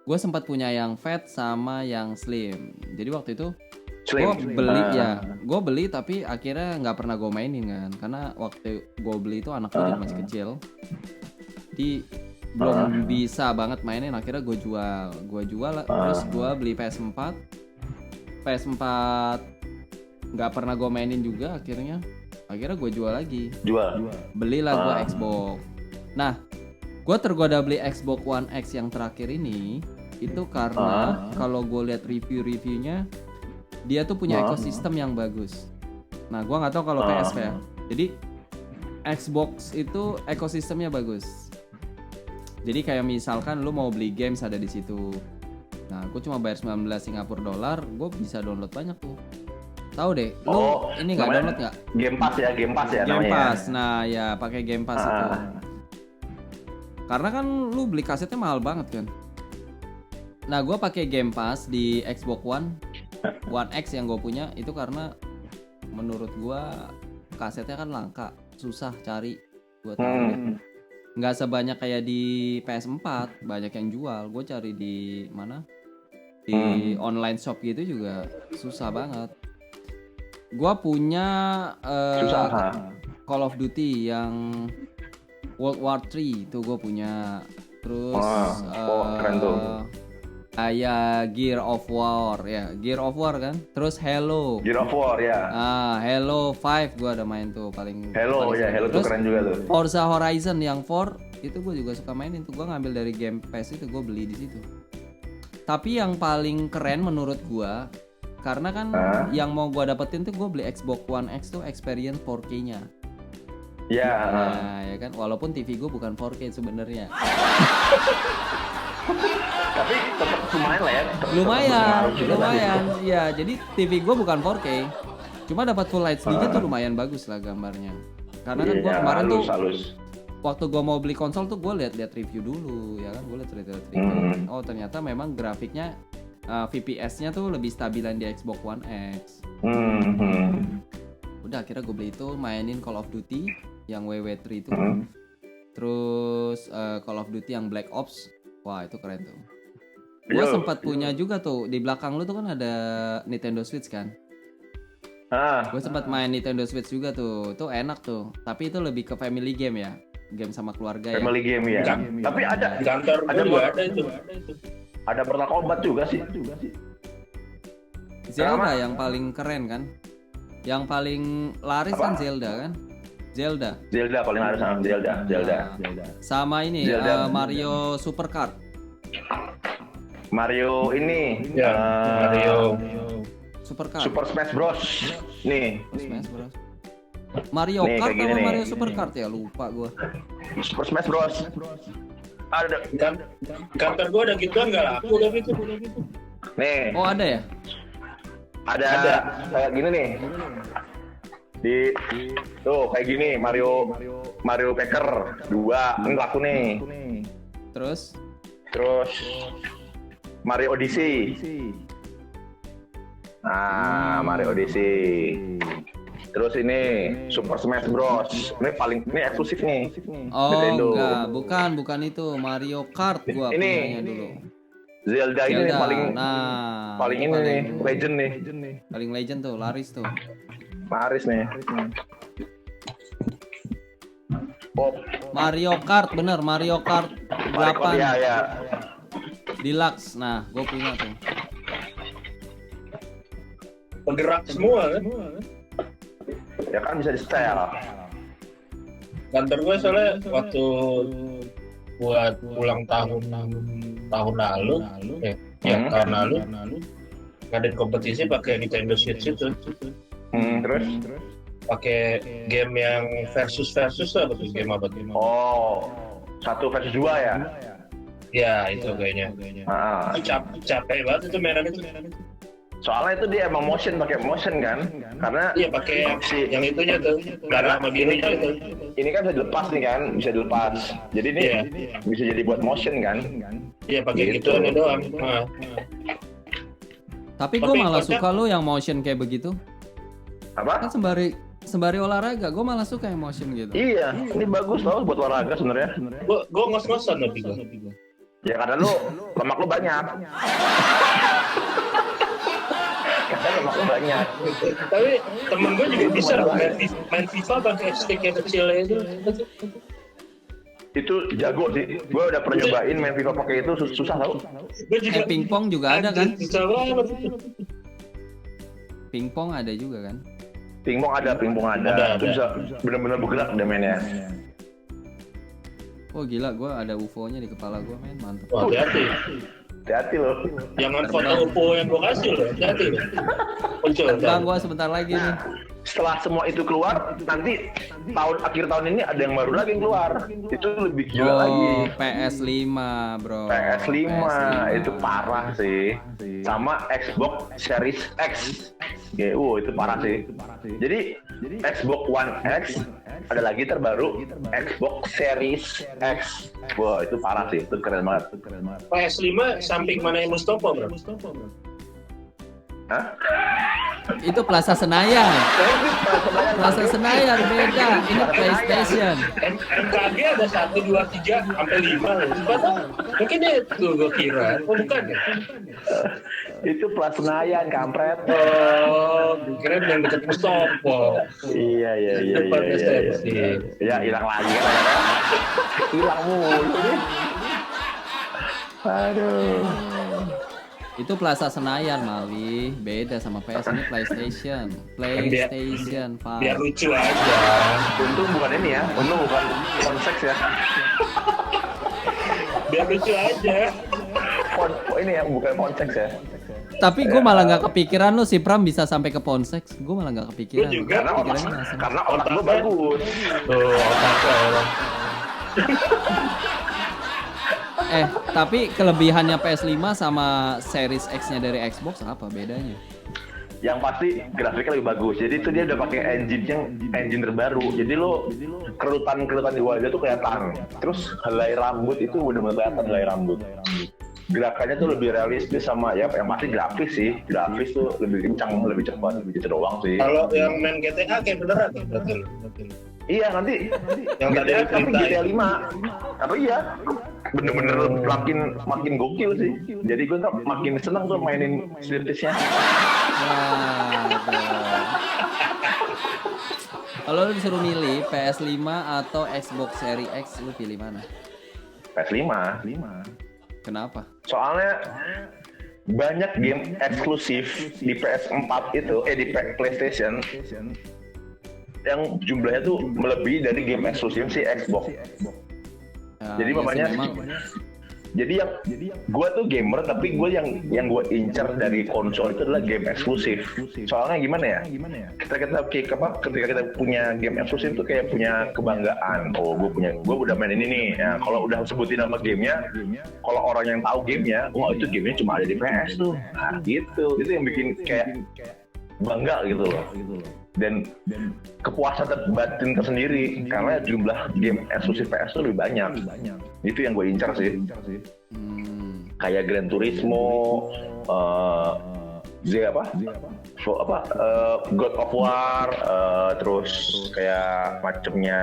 gue sempat punya yang fat sama yang slim. Jadi waktu itu gue beli gue beli tapi akhirnya nggak pernah gue mainin kan, karena waktu gue beli itu anak gue juga masih kecil, jadi belum bisa banget mainin. Akhirnya gue jual terus gue beli PS4 nggak pernah gue mainin juga. Akhirnya gue jual lagi, belilah gue Xbox. Nah, gue tergoda beli Xbox One X yang terakhir ini itu karena kalau gue lihat reviewnya dia tuh punya ekosistem yang bagus. Nah, gue nggak tahu kalau PS ya. Jadi Xbox itu ekosistemnya bagus. Jadi kayak misalkan lu mau beli games ada di situ. Nah, gue cuma bayar 19 Singapura dolar, gue bisa download banyak tuh. Tahu deh, lu ini nggak download nggak? Game Pass ya Game namanya. Pass. Nah, ya pakai Game Pass itu. Karena kan lu beli kasetnya mahal banget kan. Nah, gue pakai Game Pass di Xbox One X yang gue punya itu karena menurut gue kasetnya kan langka, susah cari. Gue tahu nggak sebanyak kayak di PS4, banyak yang jual. Gue cari di mana? Di online shop gitu juga susah banget. Gue punya Call of Duty yang World War 3 itu gue punya. Terus keren tuh. Kayak Gear of War kan. Terus Halo. Gear of War ya. Halo 5 gue ada main tuh paling. Halo terus, tuh keren juga tuh. Forza Horizon yang 4 itu gue juga suka mainin tuh. Gue ngambil dari Game Pass itu, gue beli di situ. Tapi yang paling keren menurut gue, karena kan yang mau gue dapetin tuh gue beli Xbox One X tuh experience 4K-nya. Ya kan, walaupun TV gue bukan 4K sebenarnya. Tapi tetap lumayan lah ya. Lumayan. Ya, jadi TV gue bukan 4K. Cuma dapat Full HD tuh lumayan bagus lah gambarnya. Karena kan gue kemarin tuh waktu gue mau beli konsol tuh gue lihat review dulu, ya kan, gue lihat review. Oh, ternyata memang grafiknya VPS-nya tuh lebih stabilan di Xbox One X. Udah akhirnya gue beli itu, mainin Call of Duty yang WW3 itu. Terus Call of Duty yang Black Ops. Wah, itu keren tuh. Gue sempat punya juga tuh, di belakang lu tuh kan ada Nintendo Switch kan. Gue sempat main Nintendo Switch juga tuh. Itu enak tuh. Tapi itu lebih ke family game ya. Game sama keluarga family game ya. Tapi ada di kantor juga ada itu. Ada Mortal Kombat juga sih. Zelda yang paling keren kan. Yang paling laris kan Zelda kan. Zelda paling laris sama Zelda. Sama ini Mario Superkart. Mario ini Mario Superkart. Super Smash Bros. Nih. Smash Bros. Mario Kart atau Mario Superkart ya, lupa gua. Super Smash Bros. Ada kantor gua ada gituan nggak laku tapi itu. Nih. Oh, ada ya? Ada. Kayak gini nih. Di tuh kayak gini Mario Packer 2 ini laku nih. Terus Mario Odyssey. Mario Odyssey. Terus ini Super Smash Bros. Ini eksklusif nih. Oh, Nintendo. enggak, bukan itu Mario Kart gua punyanya dulu. Zelda ini paling ini nih, legend nih. Paling legend tuh, laris tuh. Laris nih. Mario Kart bener, Mario Kart 8 ya. Deluxe. Nah, gue punya tuh. Bergerak semua kan? Ya kan bisa di setel. Kantor gue soalnya waktu buat ulang tahun lalu, tahun lalu ngadain kompetisi pakai Nintendo Switch itu. Terus pakai game yang versus apa tuh, game apa tuh? Oh, 1 versus 2 ya? Ya itu kayaknya. Capek banget itu mainan itu. Soalnya itu dia emang pakai motion kan? Karena iya pakai yang itunya tuh, darah sama birunya itu. Ini kan bisa dilepas nih kan, bisa dilepas. Jadi ini bisa jadi buat motion kan? Iya pakai gituan doang. Tapi gue malah suka lo yang motion kayak begitu. Apa? Kan sembari sembari olahraga, gue malah suka yang motion gitu. Iya, ini bagus loh buat olahraga sebenarnya. Gue ngos-ngosan tapi gue. Ya karena lemak lu banyak. Karena lemak lu banyak. Tapi temen gue juga bisa main FIFA pakai stick yang kecil itu. Itu jago sih. Gue udah pernah nyobain main FIFA pakai itu susah tau. Pingpong juga ada kan? Susah banget. Pingpong ada juga kan? Pingpong ada. Itu bisa benar-benar bergerak deh mainnya. Oh gila, gue ada UFO-nya di kepala gue, men, mantap. Wah, Hati-hati loh. Jangan foto UFO yang gue kasih loh, hati-hati loh. Muncul. Bang, gue sebentar lagi nih. Setelah semua itu keluar, nanti akhir tahun ini ada yang baru lagi yang keluar. Itu lebih gila lagi. PS5 bro. PS5 itu parah sih. Sama Xbox Series X. Itu parah sih. Jadi Xbox One X ada lagi terbaru Xbox Series X. Wah itu parah sih, itu keren banget. PS5 samping mana yang Mustofa bro? Hah? Itu Plaza Senayan. Plaza Senayan beda. Ini PlayStation. MKG ada 1, 2, 3 sampai 5. Mungkin itu gue kira. Oh bukan ya? Itu Plaza Senayan kampret. Oh, kira yang dekat Mustofa. Iya. Ya hilang lagi kan. Hilang mulu. Aduh. Itu Plaza Senayan Mali, beda sama PS, ini PlayStation. PlayStation, Pak. Biar lucu aja. Untung bukan ini ya, untung bukan seks ya. Biar lucu aja. Ini ya, bukan seks ya. Tapi gue malah nggak kepikiran lu si Pram bisa sampai ke Ponseks. Gue malah nggak kepikiran. Gue juga. Karena otak lu bagus. Tuh, otaknya. Tapi kelebihannya PS5 sama Series X-nya dari Xbox apa bedanya? Yang pasti grafiknya lebih bagus. Jadi itu dia udah pakai engine terbaru. Jadi lo kerutan di wajah tuh kelihatan. Terus helai rambut itu benar-benar kelihatan helai rambut. Gerakannya tuh lebih realistis sama ya yang pasti grafis sih. Grafis tuh lebih kencang, lebih cepat, lebih gitu doang sih. Kalau yang main GTA kayak beneran betul. Iya nanti yang tadi GTA 5. Apa iya? Bener-bener makin gokil sih. Jadi gue makin senang tuh mainin series-nya. Kalau lu disuruh milih PS5 atau Xbox Series X, lu pilih mana? PS5. Kenapa? Soalnya banyak game eksklusif di PS4 itu, di PlayStation yang jumlahnya tuh melebihi dari game eksklusif si Xbox. Jadi mamanya jadi yang gue tuh gamer tapi gue yang gue incer dari konsol itu adalah game eksklusif. Soalnya gimana ya? Ketika kita punya game eksklusif tuh kayak punya kebanggaan. Oh gue udah main ini nih. Ya, kalau udah sebutin nama gamenya, kalau orang yang tahu gamenya, wah itu gamenya cuma ada di PS tuh. Nah gitu. Itu yang bikin kayak bangga gitu loh. Dan kepuasan batin tersendiri karena jumlah game eksklusif PS itu lebih banyak. Itu yang gue incar sih. Kayak Gran Turismo, God of War, terus kayak macamnya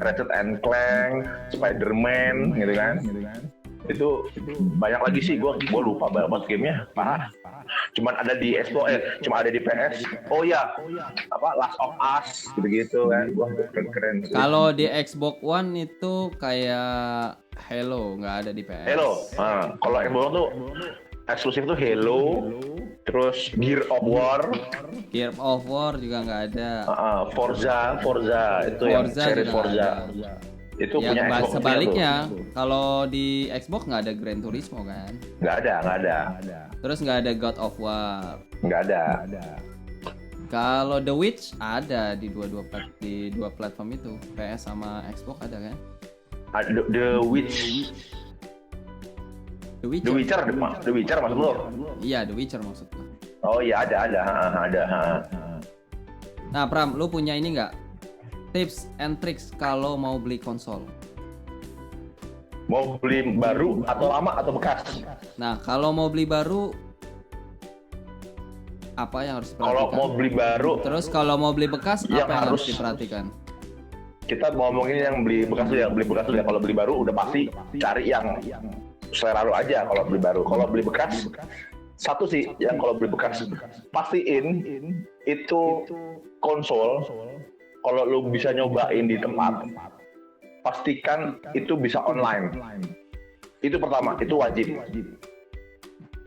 Ratchet and Clank, Spider-Man gitu kan. Itu banyak lagi sih, gue lupa banget gamenya, parah. Cuman ada di Xbox, cuma ada di PS. Oh ya, Last of Us gitu-gitu kan. Wah, keren. Kalau di Xbox One itu kayak Halo, nggak ada di PS. Halo, kalau Xbox tuh eksklusif tuh Halo, terus Gear of War juga nggak ada. Forza itu yang seri Forza. Itu punya Xbox. Sebaliknya, kalau di Xbox nggak ada Gran Turismo kan? Nggak ada. Terus nggak ada God of War. Nggak ada. Kalau The Witch ada di dua platform itu, PS sama Xbox ada kan? The Witcher maksud lo? Iya, The Witcher maksudnya. Oh iya ada. Nah Pram, lu punya ini nggak? Tips and tricks kalau mau beli konsol? Mau beli baru atau lama atau bekas? Nah kalau mau beli baru, apa yang harus Kalau diperhatikan? mau beli baru, Terus kalau mau beli bekas Yang apa yang harus harus- diperhatikan? kita ngomongin yang beli bekas dulu ya. Beli bekas dulu ya. Kalau beli baru udah pasti cari yang selera lu aja kalau beli baru. Kalau beli bekas, satu sih yang kalau beli bekas pastiin itu konsol. Kalau lu bisa nyobain di tempat, pastikan itu bisa online. Itu pertama, itu wajib.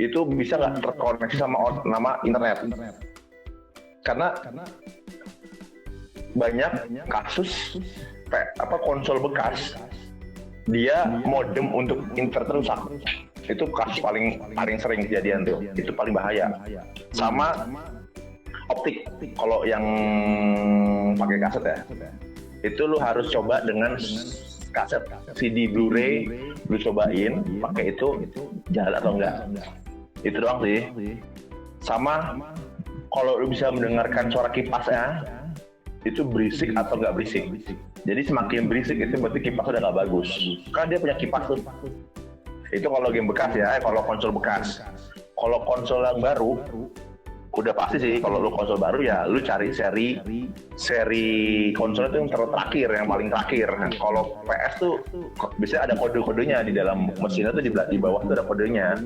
Itu bisa nggak terkoneksi sama internet. Karena banyak kasus konsol bekas dia modem untuk internet rusak. Itu kasus paling sering kejadian tuh. Itu paling bahaya. Sama optik. Kalau yang pakai kaset ya, itu lu harus coba dengan kaset CD Blu-ray, lu cobain pakai itu jalan atau enggak. Itu doang sih. Sama kalau lu bisa mendengarkan suara kipasnya, itu berisik atau enggak berisik. Jadi semakin berisik itu berarti kipas udah nggak bagus. Karena dia punya kipas tuh. Itu kalau game bekas ya, kalau konsol bekas. Kalau konsol yang baru, udah pasti sih kalau lu konsol baru ya lu cari seri konsol itu yang terakhir, yang paling terakhir. Nah, kalau PS tuh biasanya ada kode-kodenya di dalam mesinnya tuh di bawah tuh ada kodenya.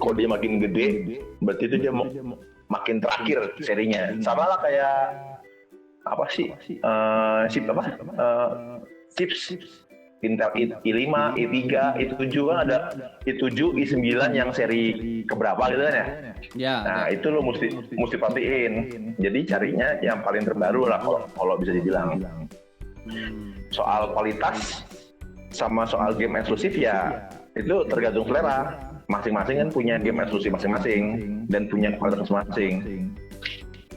Kodenya makin gede, berarti itu dia makin terakhir serinya. Sama lah kayak apa sih? Chips Intel i5, i3, i7 kan ada i7, i9 yang seri keberapa gitu kan ya? Ya. Nah itu lo mesti perhatiin. Jadi carinya yang paling terbaru lah kalau bisa dibilang. Soal kualitas sama soal game eksklusif ya itu tergantung selera. Masing-masing kan punya game eksklusif masing-masing dan punya kualitas masing-masing.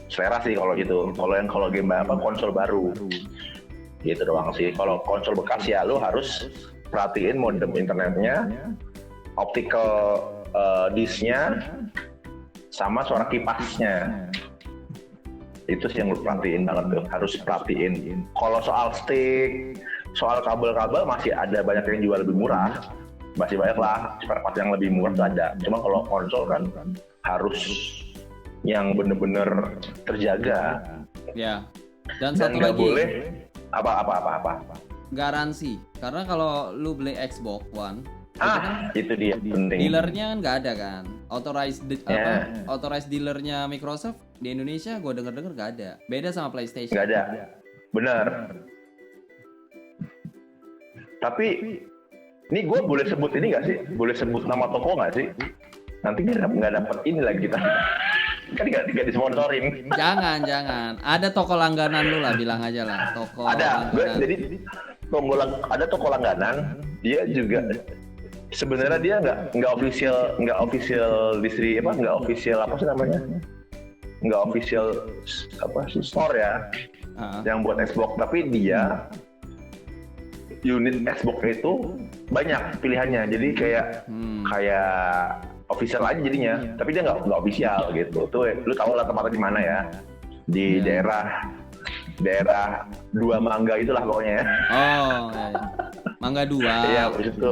Selera sih kalau gitu. Kalau game konsol baru. Gitu doang sih. Kalau konsol bekas ya lu harus perhatiin modem internetnya, optical disknya, sama suara kipasnya. Itu sih yang lu perhatiin banget tuh, harus perhatiin. Kalau soal stick, soal kabel-kabel masih ada banyak yang jual lebih murah. Masih banyak lah spare part yang lebih murah tuh ada. Cuma kalau konsol kan harus yang bener-bener terjaga. Ya. Dan Dan satu nggak lagi. boleh apa. Garansi. Karena kalau lu beli Xbox One, itu dia penting. dealernya kan nggak ada kan. Authorized dealernya Microsoft di Indonesia gue denger nggak ada. Beda sama PlayStation. Nggak ada. Benar. Tapi ini gue boleh sebut ini nggak sih? Boleh sebut nama toko nggak sih? Nanti nggak dapet ini lagi kita. Kan nggak disponsorin. Jangan. Ada toko langganan lu lah, bilang aja lah. Toko Ada. Jadi ada toko langganan. Dia juga sebenarnya dia nggak official store ya. Yang buat Xbox. Tapi dia unit Xbox itu banyak pilihannya. Jadi kayak official aja jadinya, tapi dia nggak official gitu. Tuh, lu tahu lah tempatnya di mana ya? Di daerah Dua Mangga itulah pokoknya. Oh, ya. Mangga 2. Iya, itu.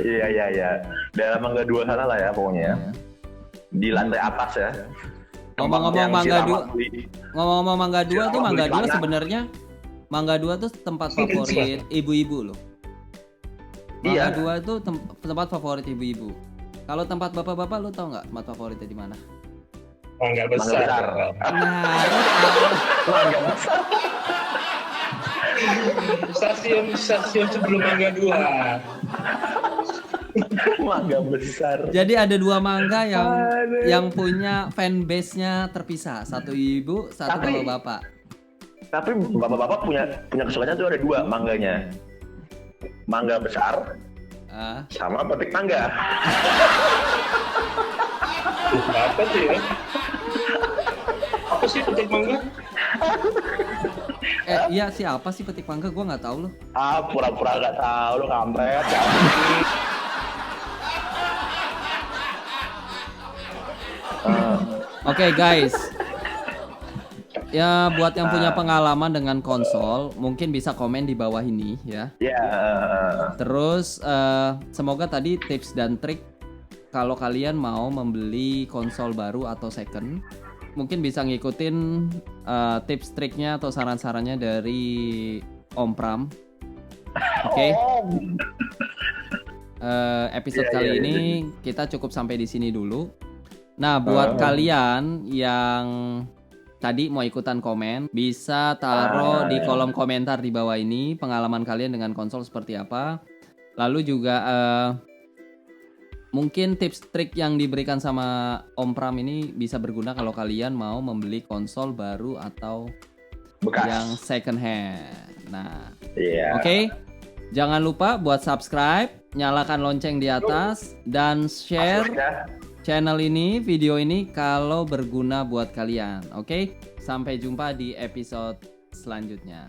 Iya. Daerah Mangga 2 sana lah ya pokoknya. Di lantai atas ya. Ngomong-ngomong Mangga 2 tuh Mangga 2 sebenarnya Mangga 2 tuh tempat favorit ibu-ibu loh. Mangga 2 tuh tempat favorit ibu-ibu. Kalau tempat bapak-bapak lu tau nggak tempat favoritnya di mana? Mangga besar. Nah, Mangga besar. Stasiun sebelum Mangga 2. Mangga besar. jadi ada 2 mangga yang punya fanbase-nya terpisah. Satu ibu, satu bapak-bapak. Tapi bapak-bapak punya kesukaannya tuh ada 2 mangganya. Mangga besar sama petik mangga. Apa sih ya? Apa sih petik mangga? Iya siapa sih petik mangga? Gua nggak tahu loh. Pura-pura nggak tahu lu kampret. Oke, guys. Ya buat yang punya pengalaman dengan konsol mungkin bisa komen di bawah ini ya. Ya. Terus semoga tadi tips dan trik kalau kalian mau membeli konsol baru atau second, mungkin bisa ngikutin tips triknya atau saran-sarannya dari Om Pram. Oke. Episode kali ini kita cukup sampai di sini dulu. Nah, buat kalian yang tadi mau ikutan komen, bisa taruh di kolom komentar di bawah ini pengalaman kalian dengan konsol seperti apa. Lalu juga mungkin tips trik yang diberikan sama Om Pram ini bisa berguna kalau kalian mau membeli konsol baru atau bekas yang second hand. Nah, Iya. oke. Jangan lupa buat subscribe, nyalakan lonceng di atas, dan share channel ini, video ini kalau berguna buat kalian. Oke, sampai jumpa di episode selanjutnya.